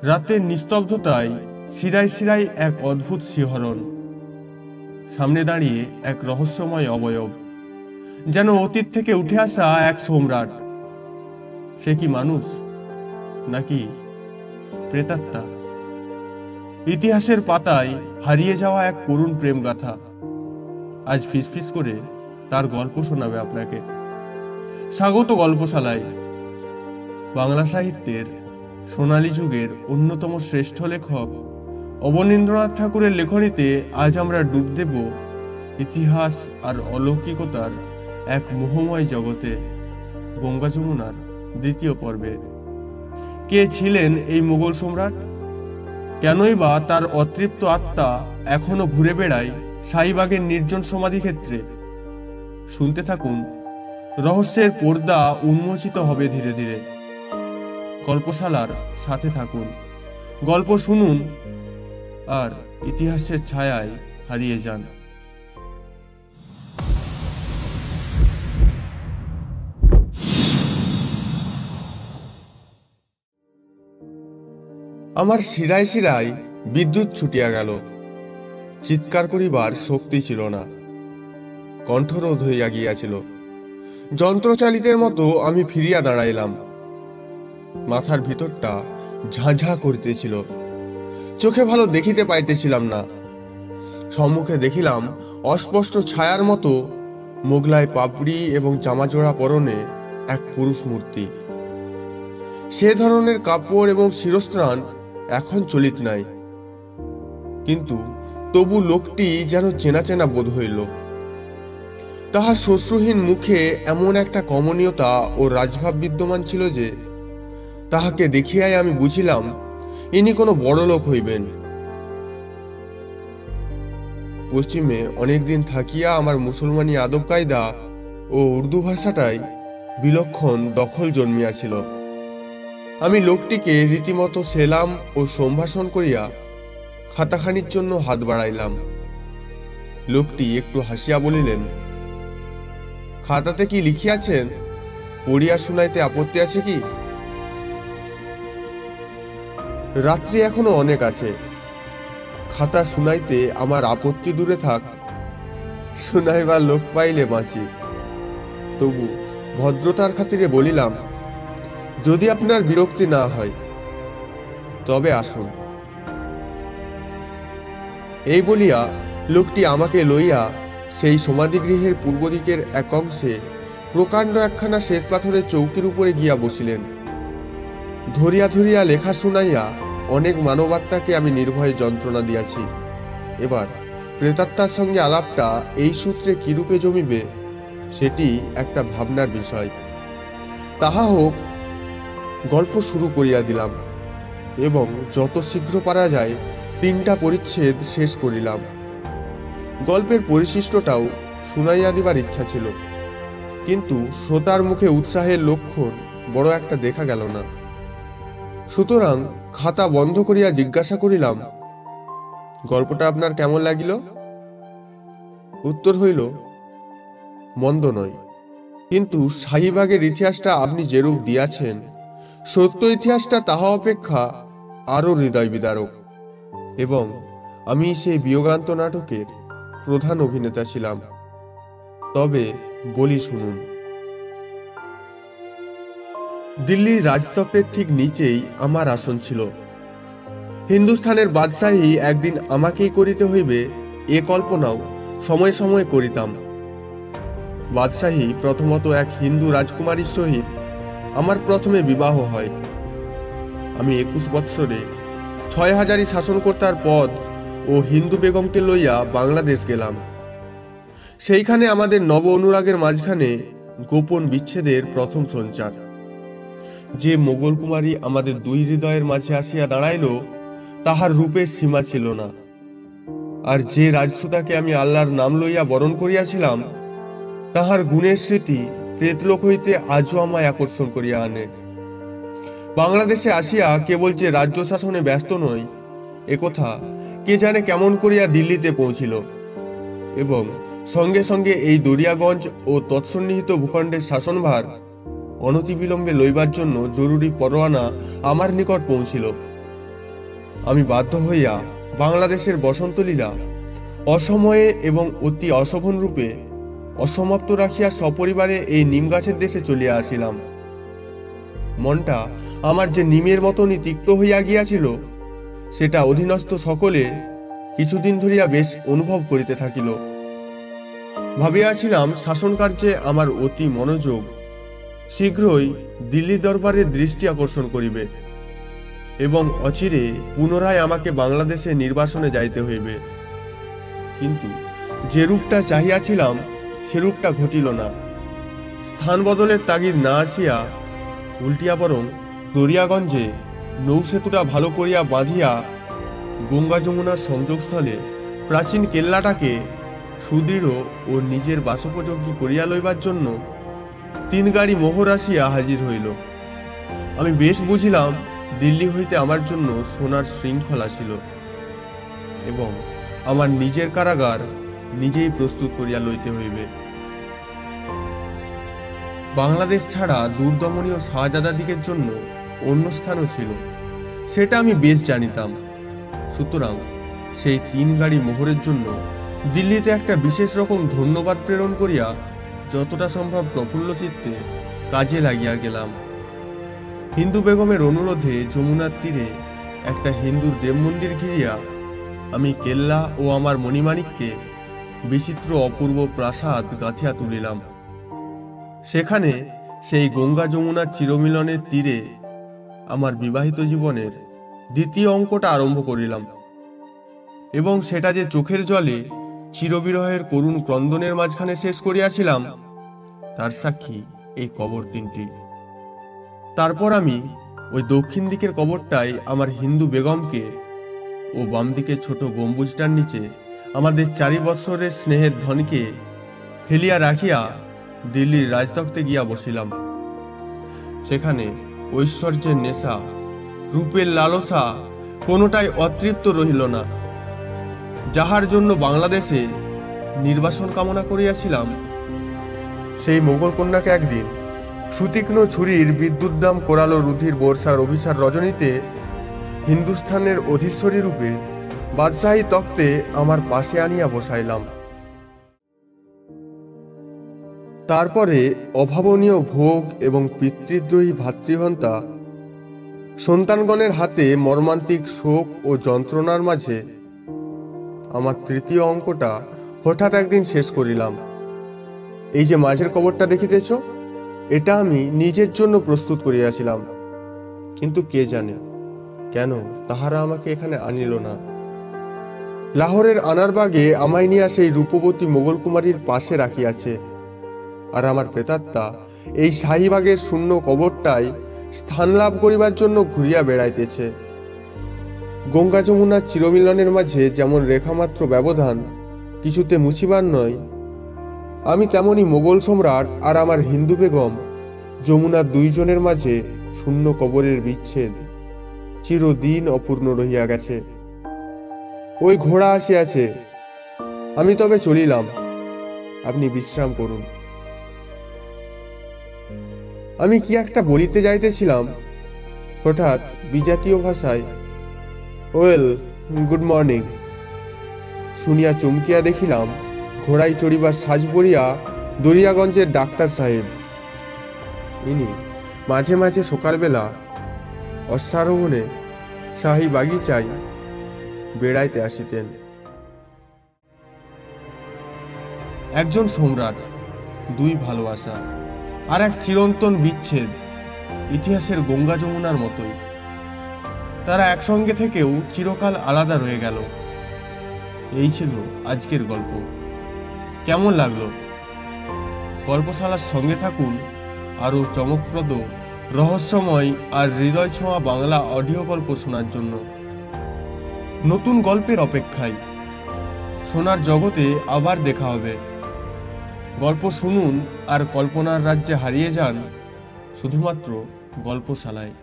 রাতের নিস্তব্ধতায় শিরায় শিরায় এক অদ্ভুত শিহরণ। সামনে দাঁড়িয়ে এক রহস্যময় অবয়ব, যেন অতীত থেকে উঠে আসা এক সম্রাট। সে কি মানুষ নাকি প্রেতাত্মা? ইতিহাসের পাতায় হারিয়ে যাওয়া এক করুণ প্রেম গাথা আজ ফিসফিস করে তার গল্প শোনাবে আপনাকে। স্বাগত গল্পশালায়। বাংলা সাহিত্যের সোনালী যুগের অন্যতম শ্রেষ্ঠ লেখক অবনীন্দ্রনাথ ঠাকুরের লেখনীতে আজ আমরা ডুব দেব ইতিহাস আর অলৌকিকতার এক মোহময় জগতে। গঙ্গা যমুনার দ্বিতীয় পর্বে। কে ছিলেন এই মুঘল সম্রাট? কেনই বা তার অতৃপ্ত আত্মা এখনো ঘুরে বেড়ায় শাহীবাগের নির্জন সমাধিক্ষেত্রে? শুনতে থাকুন, রহস্যের পর্দা উন্মোচিত হবে ধীরে ধীরে। গল্পশালার সাথে থাকুন, গল্প শুনুন আর ইতিহাসের ছায়ায় হারিয়ে যান। আমার শিরায় শিরায় বিদ্যুৎ ছুটিয়া গেল। চিৎকার করিবার শক্তি ছিল না, কণ্ঠরোধ হইয়া গিয়াছিল। যন্ত্রচালিতের মতো আমি ফিরিয়া দাঁড়াইলাম। মাথার ভিতরটা ঝাঁঝা করিতেছিল, চোখে ভালো দেখিতে পাইতেছিলাম না। সম্মুখে দেখিলাম অস্পষ্ট ছায়ার মতো মোগলাই পাপড়ি এবং জামাজোড়া পরনে এক পুরুষ মূর্তি। সে ধরনের কাপড় এবং শিরস্ত্রাণ এখন চলিত নাই, কিন্তু তবু লোকটি যেন চেনা চেনা বোধ হইল। তাহার শ্বশ্রুহীন মুখে এমন একটা কমনীয়তা ও রাজভাব বিদ্যমান ছিল যে তাহাকে দেখিয়াই আমি বুঝিলাম ইনি কোনো বড় লোক হইবেন। পশ্চিমে অনেকদিন থাকিয়া আমার মুসলমানি আদব কায়দা ও উর্দু ভাষাটাই বিলক্ষণ দখল জন্মিয়াছিল। আমি লোকটিকে রীতিমতো সেলাম ও সম্ভাষণ করিয়া খাতাখানির জন্য হাত বাড়াইলাম। লোকটি একটু হাসিয়া বলিলেন, খাতাতে কি লিখিয়াছেন পড়িয়া শুনাইতে আপত্তি আছে কি? রাত্রি এখনো অনেক আছে, খাতা শুনাইতে আমার আপত্তি দূরে থাক, শুনাইবার লোক পাইলে বাঁচি। তবু ভদ্রতার খাতিরে বলিলাম, যদি আপনার বিরক্তি না হয় তবে আসুন। এই বলিয়া লোকটি আমাকে লইয়া সেই সমাধিগৃহের পূর্ব দিকের এক অংশে প্রকাণ্ড একখানা শ্বেত পাথরের চৌকির উপরে গিয়া বসিলেন। ধরিয়া ধরিয়া লেখা শুনাইয়া অনেক মানবাত্মাকে আমি নির্ভয়ে যন্ত্রণা দিয়াছি। এবার প্রেতাত্মার সঙ্গে আলাপটা এই সূত্রে কিরূপে জমিবে সেটি একটা ভাবনার বিষয়। তাহা হোক, গল্প শুরু করিয়া দিলাম এবং যত শীঘ্র পারা যায় 3টা পরিচ্ছেদ শেষ করিলাম। গল্পের পরিশিষ্টটাও শুনাইয়া দিবার ইচ্ছা ছিল, কিন্তু শ্রোতার মুখে উৎসাহের লক্ষণ বড় একটা দেখা গেল না। সুতরাং খাতা বন্ধ করিয়া জিজ্ঞাসা করিলাম, গল্পটা আপনার কেমন লাগিল? উত্তর হইল, মন্দ নয়, কিন্তু শাহীবাগের ইতিহাসটা আপনি যেরূপ দিয়াছেন, সত্য ইতিহাসটা তাহা অপেক্ষা আরো হৃদয় বিদারক। এবং আমি সেই বিয়োগান্ত নাটকের প্রধান অভিনেতা ছিলাম। তবে বলি শুনুন। দিল্লির রাজতত্ত্বের ঠিক নিচেই আমার আসন ছিল। হিন্দুস্থানের বাদশাহী একদিন আমাকেই করিতে হইবে এ কল্পনাও সময়ে সময়ে করিতাম। বাদশাহী প্রথমত এক হিন্দু রাজকুমারীর সহিত আমার প্রথমে বিবাহ হয়। আমি 21 বৎসরে 6000 শাসনকর্তার পদ ও হিন্দু বেগমকে লইয়া বাংলাদেশ গেলাম। সেইখানে আমাদের নব অনুরাগের মাঝখানে গোপন বিচ্ছেদের প্রথম সঞ্চার। যে মোগল কুমারী আমাদের দুই হৃদয়ের মাঝে আসিয়া দাঁড়াইল, তাহার রূপের সীমা ছিল না। আর যে রাজসুতাকে আমি আল্লাহর নাম লইয়া বরণ করিয়াছিলাম, তাহার গুণের স্মৃতি প্রেতলোক হইতে আজও আমায় আকর্ষণ করিয়া আনে। বাংলাদেশে আসিয়া কেবল যে রাজ্য শাসনে ব্যস্ত নই, একথা কে জানে কেমন করিয়া দিল্লিতে পৌঁছিল, এবং সঙ্গে সঙ্গে এই দরিয়াগঞ্জ ও তৎসন্নিহিত ভূখণ্ডের শাসনভার অনতিবিলম্বে লইবার জন্য জরুরি পরোয়ানা আমার নিকট পৌঁছিল। আমি বাধ্য হইয়া বাংলাদেশের বসন্তলীলা অসময়ে এবং অতি অশোভন রূপে অসমাপ্ত রাখিয়া সপরিবারে এই নিম গাছের দেশে চলিয়া আসিলাম। মনটা আমার যে নিমের মতনই তিক্ত হইয়া গিয়াছিল, সেটা অধীনস্থ সকলে কিছুদিন ধরিয়া বেশ অনুভব করিতে থাকিল। ভাবিয়াছিলাম শাসন কার্যে আমার অতি মনোযোগ শীঘ্রই দিল্লি দরবারের দৃষ্টি আকর্ষণ করিবে এবং অচিরে পুনরায় আমাকে বাংলাদেশে নির্বাসনে যাইতে হইবে। কিন্তু যে রূপটা চাহিয়াছিলাম সে রূপটা ঘটিল না। স্থান বদলের তাগিদ না আসিয়া উল্টিয়া বরং দরিয়াগঞ্জে নৌসেতুটা ভালো করিয়া বাঁধিয়া গঙ্গা যমুনার সংযোগস্থলে প্রাচীন কেল্লাটাকে সুদৃঢ় ও নিজের বাসোপযোগী করিয়া লইবার জন্য 3 গাড়ি মোহর আসিয়া হাজির হইল। আমি বেশ বুঝিলাম দিল্লি হইতে আমার জন্য সোনার শৃঙ্খল আসিল এবং আমার নিজের কারাগার নিজেই প্রস্তুত করিয়া লইতে হইবে। বাংলাদেশ ছাড়া দূরদমনীয় শাহজাদাদিগের জন্য অন্য স্থানও ছিল, সেটা আমি বেশ জানিতাম। সুতরাং সেই 3 গাড়ি মোহরের জন্য দিল্লিতে একটা বিশেষ রকম ধন্যবাদ প্রেরণ করিয়া যতটা সম্ভব প্রফুল্ল চিত্তে কাজে লাগিয়া গেলাম। হিন্দু বেগমের অনুরোধে যমুনার তীরে একটা হিন্দুর দেব মন্দির ঘিরিয়া আমি কেল্লা ও আমার মণিমাণিককে বিচিত্র অপূর্ব প্রাসাদ গাঁথিয়া তুলিলাম। সেখানে সেই গঙ্গা যমুনার চিরমিলনের তীরে আমার বিবাহিত জীবনের দ্বিতীয় অঙ্কটা আরম্ভ করিলাম এবং সেটা যে চোখের জলে চিরবিরহের করুণ ক্রন্দনের মাঝখানে শেষ করিয়াছিলাম তার সাক্ষী এই কবর 3টি। তারপর আমি ওই দক্ষিণ দিকের কবরটায় আমার হিন্দু বেগমকে ও বাম দিকে ছোট গম্বুজটার নিচে আমাদের 4 বৎসরের স্নেহের ধনকে ফেলিয়া রাখিয়া দিল্লির রাজতখ্তে গিয়া বসিলাম। সেখানে ঐশ্বর্যের নেশা, রূপের লালসা কোনোটাই অতৃপ্ত রহিল না। যাহার জন্য বাংলাদেশে নির্বাসন কামনা করিয়াছিলাম, সেই মোগল কন্যাকে একদিন সুতীক্ষ্ণ ছুরির বিদ্যুদ্দাম কোরালো রুধির বর্ষার অভিসার রজনীতে হিন্দুস্থানের অধীশ্বরী রূপে বাদশাহী তক্তে আমার পাশে আনিয়া বসাইলাম। তারপরে অভাবনীয় ভোগ এবং পিতৃদ্রোহী ভাতৃহন্তা সন্তানগণের হাতে মর্মান্তিক শোক ও যন্ত্রণার মাঝে আমার 3য় অঙ্কটা হঠাৎ একদিন শেষ করিলাম। এই যে মাঝের কবরটা দেখিতেছ, এটা আমি নিজের জন্য প্রস্তুত করিয়াছিলাম, কিন্তু কে জানে কেন তাহারা আমাকে এখানে আনিল না। লাহোরের আনারবাগে আমায় নিয়ে সেই রূপবতী মোগল কুমারীর পাশে রাখিয়াছে, আর আমার প্রেতাত্মা এই শাহীবাগের শূন্য কবরটায় স্থান লাভ করিবার জন্য ঘুরিয়া বেড়াইতেছে। গঙ্গা যমুনার চিরমিলনের মাঝে যেমন রেখামাত্র ব্যবধান কিছুতে মুছিবার নয়, আমি তেমনি মোগল সম্রাট আর আমার হিন্দু বেগম যমুনার 2 জনের মাঝে শূন্য কবরের বিচ্ছেদ চিরদিন অপূর্ণ রহিয়া গেছে। ওই ঘোড়া আসিয়াছে, আমি তবে চলিলাম, আপনি বিশ্রাম করুন। আমি কি একটা বলিতে যাইতেছিলাম, হঠাৎ বিজাতীয় ভাষায় ওয়েল গুড মর্নিং শুনিয়া চমকিয়া দেখিলাম ঘোড়ায় চড়িবার সাজ পরিয়া দরিয়াগঞ্জের ডাক্তার সাহেব। ইনি মাঝে মাঝে সকালবেলা অশ্বারোহণে শাহী বাগিচায় বেড়াইতে আসিতেন। একজন সম্রাট, 2 ভালোবাসা আর এক চিরন্তন বিচ্ছেদ ইতিহাসের গঙ্গা যমুনার মতোই। তারা একসঙ্গে থেকেও চিরকাল আলাদা রয়ে গেল। এই ছিল আজকের গল্প। কেমন লাগলো? গল্পশালার সঙ্গে থাকুন আরও চমকপ্রদ, রহস্যময় আর হৃদয় ছোঁয়া বাংলা অডিও গল্প শোনার জন্য। নতুন গল্পের অপেক্ষায় শোনার জগতে আবার দেখা হবে। গল্প শুনুন আর কল্পনার রাজ্যে হারিয়ে যান শুধুমাত্র গল্পশালায়।